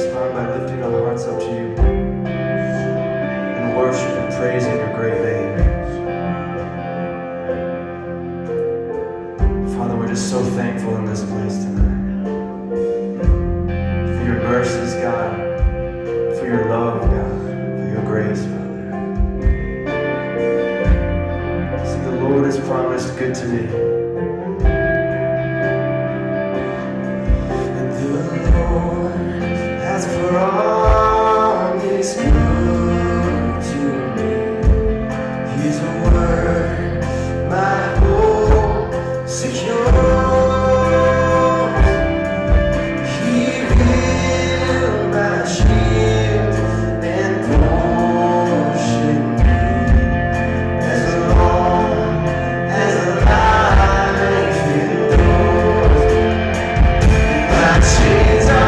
respond by lifting our hearts up to you in worship and praising your great name. Father, we're just so thankful in this place tonight for your mercies, God, for your love, God, for your grace, Father. See, the Lord has promised good to me. Promise good to me. His word, my hope secure. He will my shield and portion be as long as life endures. My chains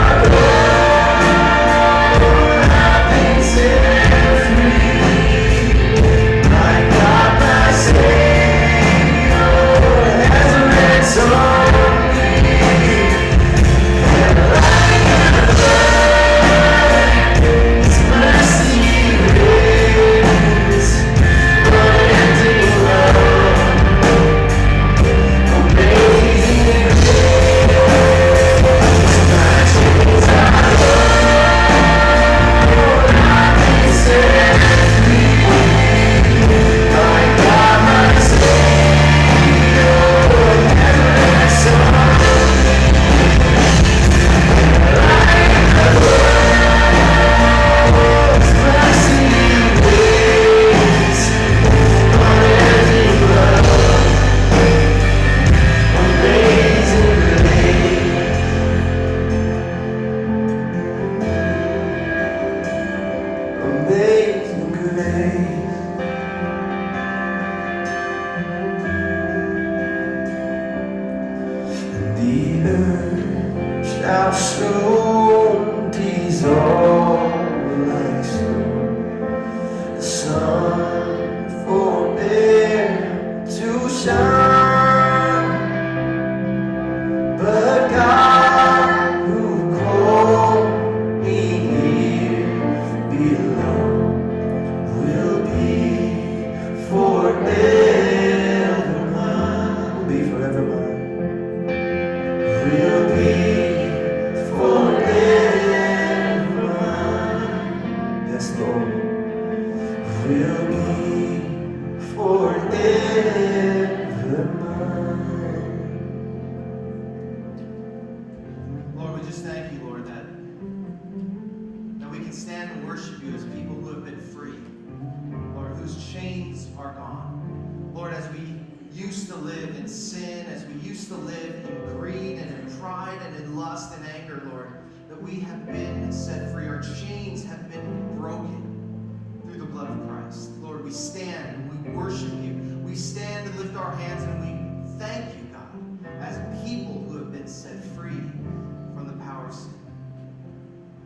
are gone.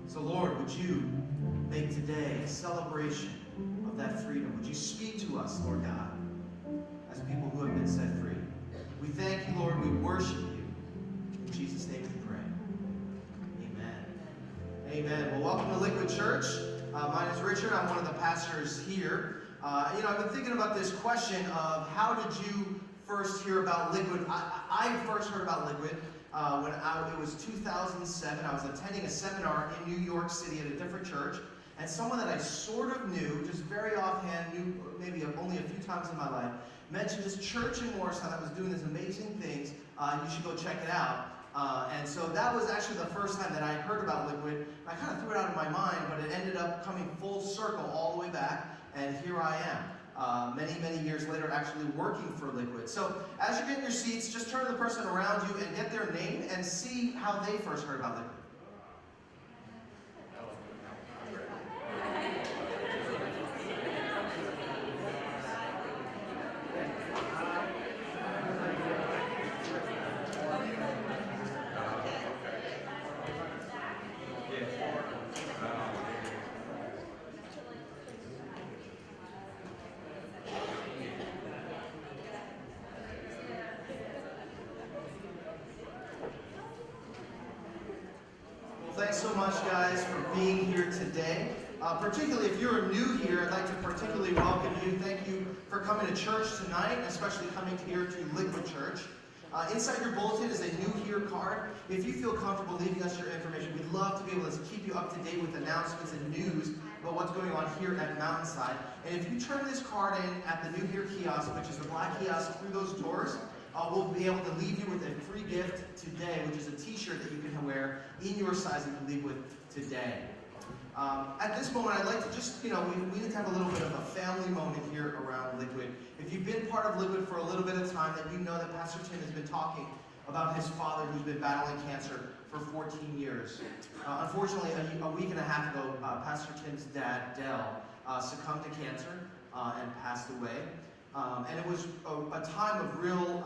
So Lord, would you make today a celebration of that freedom? Would you speak to us, Lord God, as people who have been set free? We thank you, Lord. We worship you. In Jesus' name we pray. Amen. Amen. Well, welcome to Liquid Church. My name is Richard. I'm one of the pastors here. I've been thinking about this question of how did you first hear about Liquid? I first heard about Liquid when it was 2007. I was attending a seminar in New York City at a different church, and someone that I sort of knew, just very offhand, knew maybe only a few times in my life, mentioned this church in Morristown that was doing these amazing things. You should go check it out. And so that was actually the first time that I heard about Liquid. I kind of threw it out of my mind, but it ended up coming full circle all the way back, and here I am. Many years later, actually working for Liquid. So as you get in your seats, just turn to the person around you and get their name and see how they first heard about Liquid. Thanks so much, guys, for being here today. Particularly if you're new here, I'd like to particularly welcome you. Thank you for coming to church tonight, especially coming here to Liquid Church. Inside your bulletin is a new here card. If you feel comfortable leaving us your information, we'd love to be able to keep you up to date with announcements and news about what's going on here at Mountainside. And if you turn this card in at the new here kiosk, which is the black kiosk through those doors, we'll be able to leave you with a free gift today, which is a t-shirt that you can wear in your size that you can leave with today. At this moment, I'd like to just, we need to have a little bit of a family moment here around Liquid. If you've been part of Liquid for a little bit of time, then you know that Pastor Tim has been talking about his father who's been battling cancer for 14 years. Unfortunately, a week and a half ago, Pastor Tim's dad, Dell, succumbed to cancer and passed away. And it was a time of real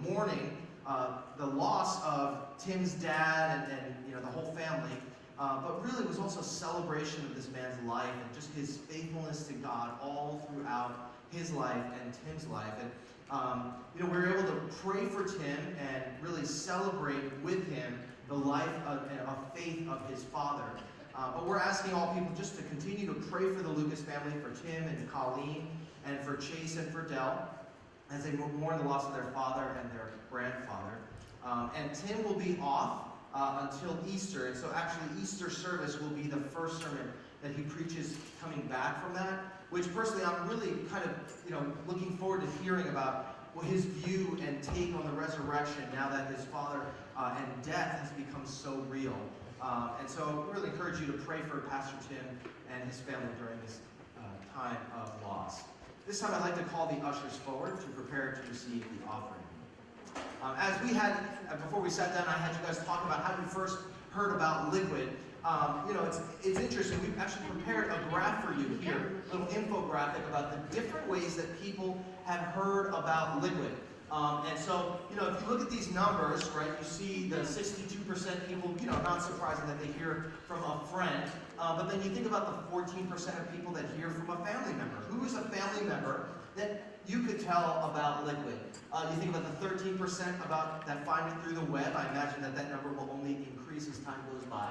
mourning, the loss of Tim's dad and the whole family. But really it was also a celebration of this man's life and just his faithfulness to God all throughout his life and Tim's life. And we were able to pray for Tim and really celebrate with him the life of faith of his father. But we're asking all people just to continue to pray for the Lucas family, for Tim and Colleen, and for Chase and for Dell, as they mourn the loss of their father and their grandfather. And Tim will be off until Easter, and so actually Easter service will be the first sermon that he preaches coming back from that, which personally I'm really kind of looking forward to hearing about his view and take on the resurrection now that his father and death has become so real. And so I really encourage you to pray for Pastor Tim and his family during this time of loss. This time I'd like to call the ushers forward to prepare to receive the offering. As we had, before we sat down, I had you guys talk about how you first heard about Liquid. It's interesting. We've actually prepared a graph for you here, a little infographic about the different ways that people have heard about Liquid. And so, if you look at these numbers, right, you see the 62% people, not surprising that they hear from a friend. But then you think about the 14% of people that hear from a family member. Who is a family member that you could tell about Liquid? You think about the 13% about that find it through the web. I imagine that number will only increase as time goes by.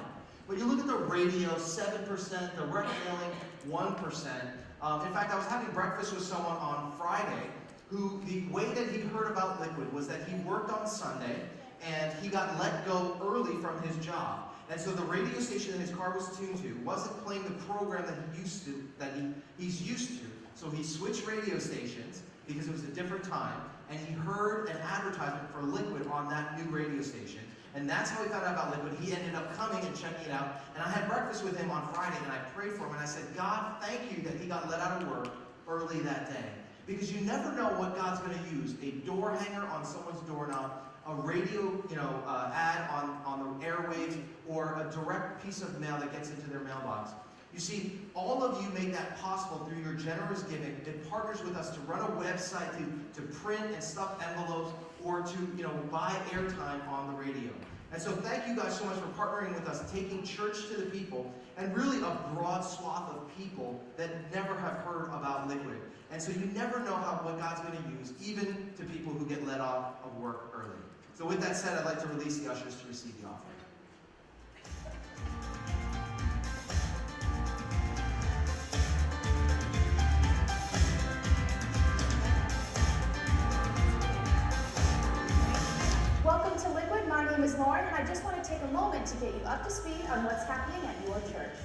But you look at the radio, 7%, the rec mailing, 1%. In fact, I was having breakfast with someone on Friday who the way that he heard about Liquid was that he worked on Sunday and he got let go early from his job. And so the radio station that his car was tuned to wasn't playing the program that he's used to. So he switched radio stations because it was a different time, and he heard an advertisement for Liquid on that new radio station. And that's how he found out about Liquid. He ended up coming and checking it out. And I had breakfast with him on Friday, and I prayed for him, and I said, God, thank you that he got let out of work early that day. Because you never know what God's going to use. A door hanger on someone's doorknob, a radio ad on the airwaves, or a direct piece of mail that gets into their mailbox. You see, all of you make that possible through your generous giving. It partners with us to run a website, to print and stuff envelopes, or to buy airtime on the radio. And so thank you guys so much for partnering with us, taking church to the people, and really a broad swath of people that never have heard about Liquid. And so you never know what God's going to use, even to people who get let off of work early. So with that said, I'd like to release the ushers to receive the offering. Welcome to Liquid. My name is Lauren, and I just want to take a moment to get you up to speed on what's happening at your church.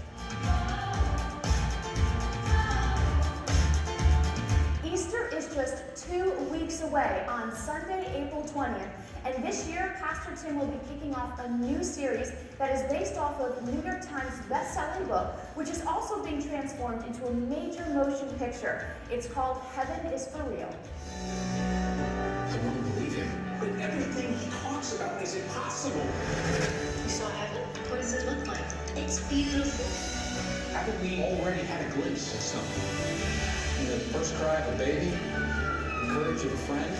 Easter is just 2 weeks away on Sunday, April 20th, and this year, Pastor Tim will be kicking off a new series that is based off of New York Times best-selling book, which is also being transformed into a major motion picture. It's called Heaven is for Real. I won't believe him, but everything he talks about is impossible. You saw heaven? What does it look like? It's beautiful. Haven't we already had a glimpse of something? In the first cry of a baby, the courage of a friend,